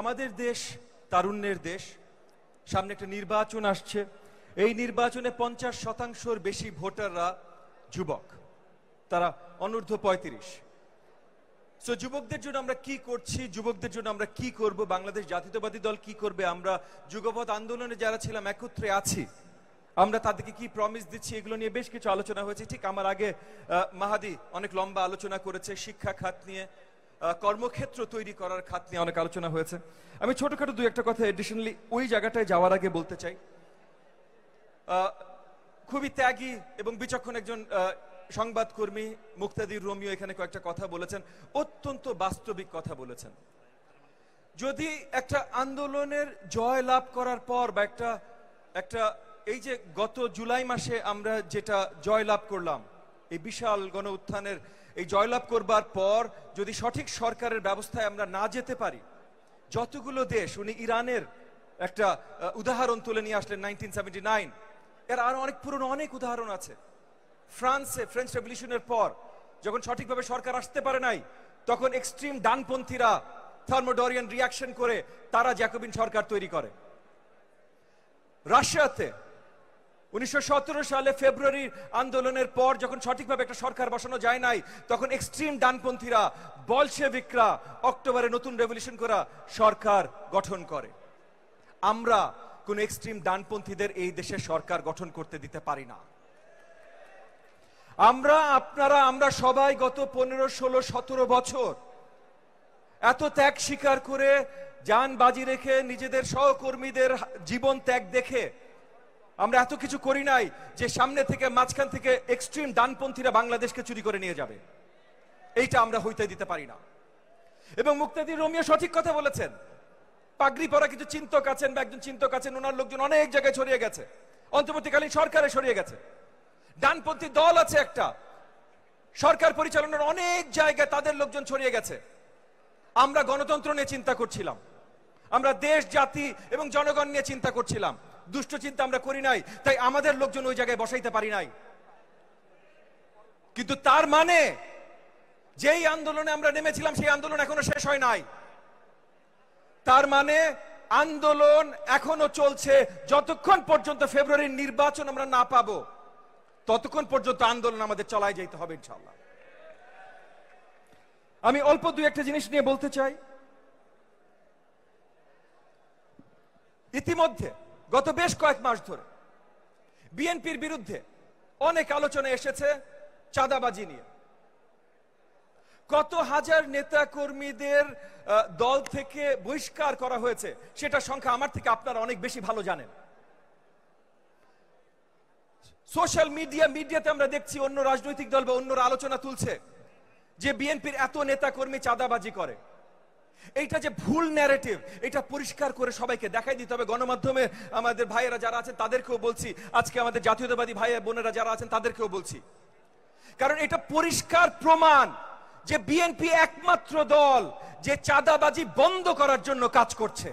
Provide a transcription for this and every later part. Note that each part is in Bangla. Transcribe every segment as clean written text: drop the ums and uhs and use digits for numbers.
আমাদের দেশ তারুণ্যের দেশ, সামনে একটা নির্বাচন আসছে। এই নির্বাচনে 50% বেশি ভোটাররা যুবক, তারা অনূর্ধ্ব 35। সো যুবকদের জন্য আমরা কি করছি, যুবকদের জন্য আমরা কি করব, বাংলাদেশ জাতীয়তাবাদী দল কি করবে, আমরা যুগপৎ আন্দোলনে যারা ছিলাম একত্রে আছি, আমরা তাদেরকে কি প্রমিস দিচ্ছি, এগুলো নিয়ে বেশ কিছু আলোচনা হয়েছে। ঠিক আমার আগে মাহাদি অনেক লম্বা আলোচনা করেছে শিক্ষা খাত নিয়ে, কর্মক্ষেত্র তৈরি করার খাত নিয়ে অনেক আলোচনা হয়েছে। আমি ছোটখাটো দুই একটা কথা এডিশনালি ওই জায়গাটায় যাওয়ার আগে বলতে চাই। খুবই ত্যাগী এবং বিচক্ষণ একজন সংবাদকর্মী মুক্তাদির রোমিও এখানে কয়েকটা কথা বলেছেন, অত্যন্ত বাস্তবিক কথা বলেছেন। যদি একটা আন্দোলনের জয় লাভ করার পর বা একটা এই যে গত জুলাই মাসে আমরা যেটা জয় লাভ করলাম, এই বিশাল গণ উত্থানের এই জয়লাভ করবার পর যদি সঠিক সরকারের ব্যবস্থায় আমরা না যেতে পারি, যতগুলো দেশ, উনি ইরানের একটা উদাহরণ তুলে নিয়ে আসলেন 1979, এর আরো অনেক পুরনো অনেক উদাহরণ আছে। ফ্রান্সে ফ্রেঞ্চ রেভলিউশনের পর যখন সঠিকভাবে সরকার আসতে পারে নাই, তখন এক্সট্রিম ডানপন্থীরা থার্মোডরিয়ান রিয়াকশন করে তারা জ্যাকোবিন সরকার তৈরি করে। রাশিয়াতে 1917 সালে ফেব্রুয়ারির আন্দোলনের পর যখন সঠিকভাবে একটা সরকার বসানো যায় নাই, তখন এক্সট্রিম ডানপন্থীরা বলশেভিকরা অক্টোবরে নতুন রেভলিউশন করা সরকার গঠন করে। আমরা কোন এক্সট্রিম ডানপন্থীদের এই দেশে সরকার গঠন করতে দিতে পারি না। আমরা সবাই গত 15, 16, 17 বছর এত ত্যাগ স্বীকার করে, জান বাজি রেখে, নিজেদের সহকর্মীদের জীবন ত্যাগ দেখে আমরা এত কিছু করি নাই যে সামনে থেকে মাঝখান থেকে এক্সট্রিম ডানপন্থীরা বাংলাদেশকে চুরি করে নিয়ে যাবে। এইটা আমরা হইতে দিতে পারি না। এবং মুক্তাদির রোমিও সঠিক কথা বলেছেন। পাগড়ি পরা কিছু চিন্তক আছেন বা একজন চিন্তক আছেন, ওনার লোকজন অনেক জায়গায় ছড়িয়ে গেছে, অন্তর্বর্তীকালীন সরকারে ছড়িয়ে গেছে। ডানপন্থী দল আছে একটা, সরকার পরিচালনার অনেক জায়গায় তাদের লোকজন ছড়িয়ে গেছে। আমরা গণতন্ত্র নিয়ে চিন্তা করছিলাম, আমরা দেশ, জাতি এবং জনগণ নিয়ে চিন্তা করছিলাম, দুষ্ট চিন্তা আমরা করি নাই, তাই আমাদের লোকজন ওই জায়গায় বসাইতে পারি নাই। কিন্তু তার মানে যেই আন্দোলনে আমরা নেমেছিলাম সেই আন্দোলন এখনো শেষ হয় নাই। তার মানে আন্দোলন এখনো চলছে। যতক্ষণ পর্যন্ত ফেব্রুয়ারির নির্বাচন আমরা না পাবো, ততক্ষণ পর্যন্ত আন্দোলন আমাদের চালায় যেতে হবে ইনশাআল্লাহ। আমি অল্প দুই একটা জিনিস নিয়ে বলতে চাই। ইতিমধ্যে গত বেশ কয়েক মাস ধরে বিএনপির বিরুদ্ধে অনেক আলোচনা এসেছে চাঁদাবাজি নিয়ে। কত হাজার নেতা কর্মীদের দল থেকে বহিষ্কার করা হয়েছে সেটা সংখ্যা আমার থেকে আপনারা অনেক বেশি ভালো জানেন। সোশ্যাল মিডিয়াতে আমরা দেখছি অন্য রাজনৈতিক দল বা অন্যরা আলোচনা তুলছে যে বিএনপির এত নেতা কর্মী চাঁদাবাজি করে। এইটা যে ভুল ন্যারেটিভ, এটা পরিষ্কার করে সবাইকে দেখাই দিতে হবে। গণমাধ্যমে আমাদের ভাইয়েরা যারা আছেন তাদেরকেও বলছি, আজকে আমাদের জাতীয়তাবাদী ভাই বোনেরা যারা আছেন তাদেরকেও বলছি, কারণ এটা পরিষ্কার প্রমাণ যে বিএনপি একমাত্র দল যে চাঁদাবাজি বন্ধ করার জন্য কাজ করছে।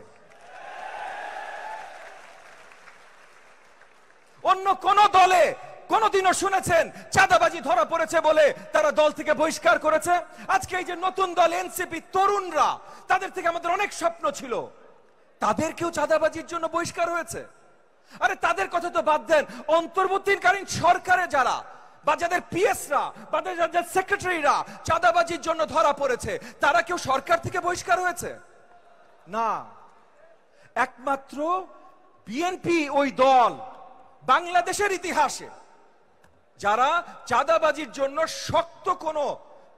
অন্য কোন দলে কোনদিনও শুনেছেন চাঁদাবাজি ধরা পড়েছে বলে তারা দল থেকে বহিষ্কার করেছে? আজকে এই যে নতুন দল এনসিপি, তরুণরা, তাদের থেকে আমাদের অনেক স্বপ্ন ছিল, তাদেরকেও চাঁদাবাজির জন্য বহিষ্কার হয়েছে। আরে তাদের কথা তো বাদ দেন, অন্তর্বর্তীকালীন সরকারে যারা বা যাদের পিএসরা বা যাদের সেক্রেটারিরা চাঁদাবাজির জন্য ধরা পড়েছে, তারা কেউ সরকার থেকে বহিষ্কার হয়েছে? না, একমাত্র বিএনপি ওই দল বাংলাদেশের ইতিহাসে যারা চাঁদাবাজির জন্য শক্ত কোনো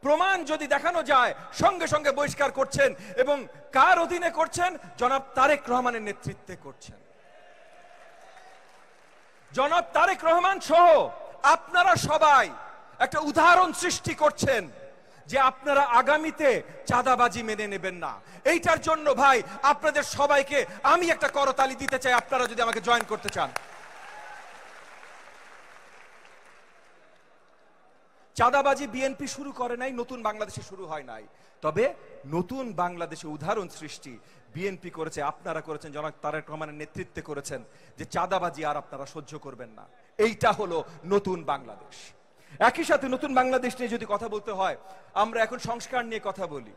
প্রমাণ যদি দেখানো যায় সঙ্গে সঙ্গে বহিষ্কার করছেন। এবং কার অধীনে করছেন? জনাব তারেক রহমানের নেতৃত্বে করছেন। জনাব তারেক রহমান সহ আপনারা সবাই একটা উদাহরণ সৃষ্টি করছেন যে আপনারা আগামীতে চাঁদাবাজি মেনে নেবেন না। এইটার জন্য ভাই আপনাদের সবাইকে আমি একটা করতালি দিতে চাই, আপনারা যদি আমাকে জয়েন করতে চান। চাঁদাবাজি বিএনপি শুরু করে নাই, নতুন বাংলাদেশে শুরু হয় নাই, তবে নতুন বাংলাদেশে উদাহরণ সৃষ্টি বিএনপি করেছে, আপনারা করেছেন, জনাব তারেক রহমানের নেতৃত্বে করেছেন, যে চাঁদাবাজি আর আপনারা সহ্য করবেন না। এইটা হলো নতুন বাংলাদেশ। একই সাথে নতুন বাংলাদেশ নিয়ে যদি কথা বলতে হয়, আমরা এখন সংস্কার নিয়ে কথা বলি।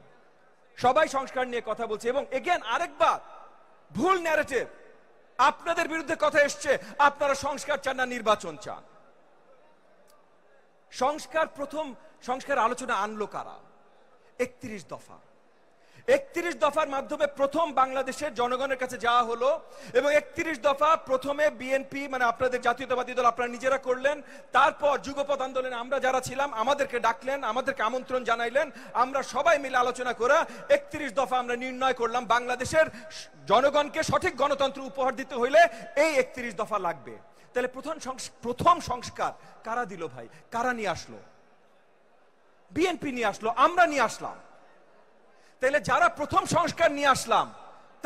সবাই সংস্কার নিয়ে কথা বলছে এবং এগেন আরেকবার ভুল ন্যারেটিভ, আপনাদের বিরুদ্ধে কথা এসছে আপনারা সংস্কার চান না নির্বাচন চান। প্রথম সংস্কার আলোচনা আনলো কারা? 31 দফা। 31 দফার মাধ্যমে প্রথম বাংলাদেশের জনগণের কাছে যাওয়া হলো এবং 31 দফা প্রথমে বিএনপি মানে আপনাদের জাতীয়তাবাদী দল আপনারা নিজেরা করলেন, তারপর যুগপৎ আন্দোলনে আমরা যারা ছিলাম আমাদেরকে ডাকলেন, আমাদেরকে আমন্ত্রণ জানাইলেন, আমরা সবাই মিলে আলোচনা করে 31 দফা আমরা নির্ণয় করলাম বাংলাদেশের জনগণকে সঠিক গণতন্ত্র উপহার দিতে হইলে এই 31 দফা লাগবে। তাহলে প্রথম সংস্কার কারা দিল ভাই? কারা নিয়ে আসলো? বিএনপি নিয়ে আসলো, আমরা নিয়ে আসলাম। তাহলে যারা প্রথম সংস্কার নিয়ে আসলাম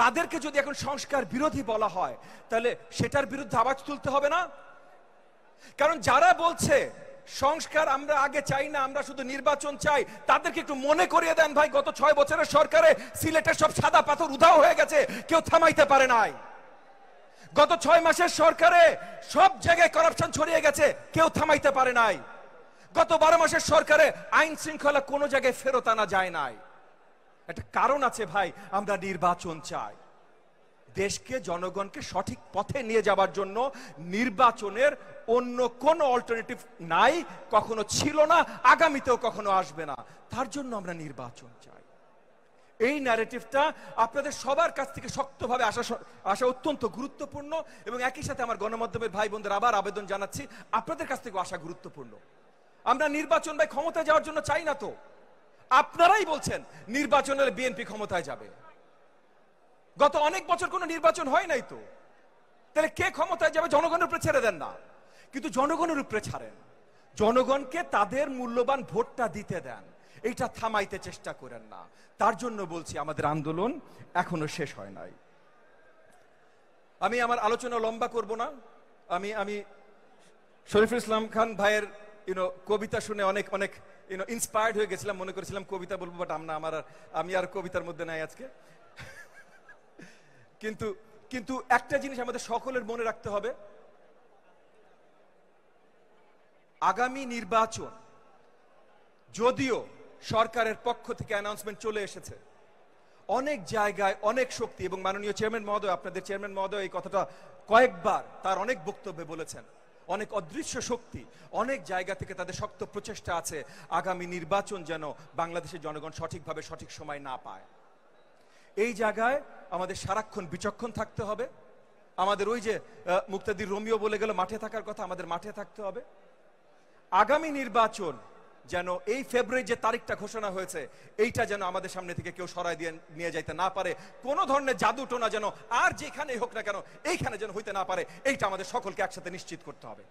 তাদেরকে যদি এখন সংস্কার বিরোধী বলা হয় তাহলে সেটার বিরুদ্ধে আওয়াজ তুলতে হবে না? কারণ যারা বলছে সংস্কার আমরা আগে চাই না, আমরা শুধু নির্বাচন চাই, তাদেরকে একটু মনে করিয়ে দেন ভাই, গত 6 বছরের সরকারে সিলেটের সব সাদা পাথর উধাও হয়ে গেছে, কেউ থামাইতে পারে নাই। গত 6 মাসের সরকারে সব জায়গায় করাপশন ছড়িয়ে গেছে, কেউ থামাইতে পারে নাই। গত 12 মাসের সরকারে আইন শৃঙ্খলা কোনো জায়গায় ফেরত আনা যায় নাই। একটা কারণ আছে ভাই, আমরা নির্বাচন চাই। দেশকে জনগণকে সঠিক পথে নিয়ে যাবার জন্য নির্বাচনের অন্য কোনো অল্টারনেটিভ নাই, কখনো ছিল না, আগামীতেও কখনো আসবে না। তার জন্য আমরা নির্বাচন চাই। এই ন্যারেটিভটা আপনাদের সবার কাছ থেকে শক্তভাবে আসা অত্যন্ত গুরুত্বপূর্ণ এবং একই সাথে আমার গণমাধ্যমের ভাই বোনদের আবার আবেদন জানাচ্ছি, আপনাদের কাছ থেকে আসা গুরুত্বপূর্ণ। আমরা নির্বাচন ভাই ক্ষমতায় যাওয়ার জন্য চাই না তো। আপনারাই বলছেন নির্বাচনের বিএনপি ক্ষমতায় যাবে। গত অনেক বছর কোনো নির্বাচন হয় নাই তো, তাহলে কে ক্ষমতায় যাবে? জনগণের উপরে ছেড়ে দেন না, কিন্তু জনগণের উপরে ছাড়েন, জনগণকে তাদের মূল্যবান ভোটটা দিতে দেন, এইটা থামাইতে চেষ্টা করেন না। তার জন্য বলছি আমাদের আন্দোলন এখনো শেষ হয় নাই। আমি আমার আলোচনা লম্বা করব না। আমি শরীফুল ইসলাম খান ভাইয়ের কবিতা শুনে অনেক ইন্সপায়ার্ড হয়ে গেছিলাম, মনে করেছিলাম কবিতা বলবো, বাট আমি আর কবিতার মধ্যে নাই আজকে। কিন্তু একটা জিনিস আমাদের সকলের মনে রাখতে হবে, আগামী নির্বাচন যদিও সরকারের পক্ষ থেকে অ্যানাউন্সমেন্ট চলে এসেছে, অনেক জায়গায় অনেক শক্তি এবং মাননীয় চেয়ারম্যান মহোদয়, আপনাদের চেয়ারম্যান মহোদয় এই কথাটা কয়েকবার তার অনেক বক্তব্যে বলেছেন, অনেক অদৃশ্য শক্তি অনেক জায়গা থেকে তাদের শক্ত প্রচেষ্টা আছে আগামী নির্বাচন যেন বাংলাদেশের জনগণ সঠিকভাবে সঠিক সময় না পায়। এই জায়গায় আমাদের সারাক্ষণ বিচক্ষণ থাকতে হবে। আমাদের ওই যে মুক্তাদির রোমিও বলে গেল মাঠে থাকার কথা, আমাদের মাঠে থাকতে হবে। আগামী নির্বাচন যেন এই ফেব্রুয়ারি যে তারিখটা ঘোষণা হয়েছে এইটা যেন আমাদের সামনে থেকে কেউ সরাই দিয়ে নিয়ে যাইতে না পারে, কোনো ধরনের জাদুটোনা যেন আর যেখানেই হোক না কেন এইখানে যেন হইতে না পারে, এইটা আমাদের সকলকে একসাথে নিশ্চিত করতে হবে।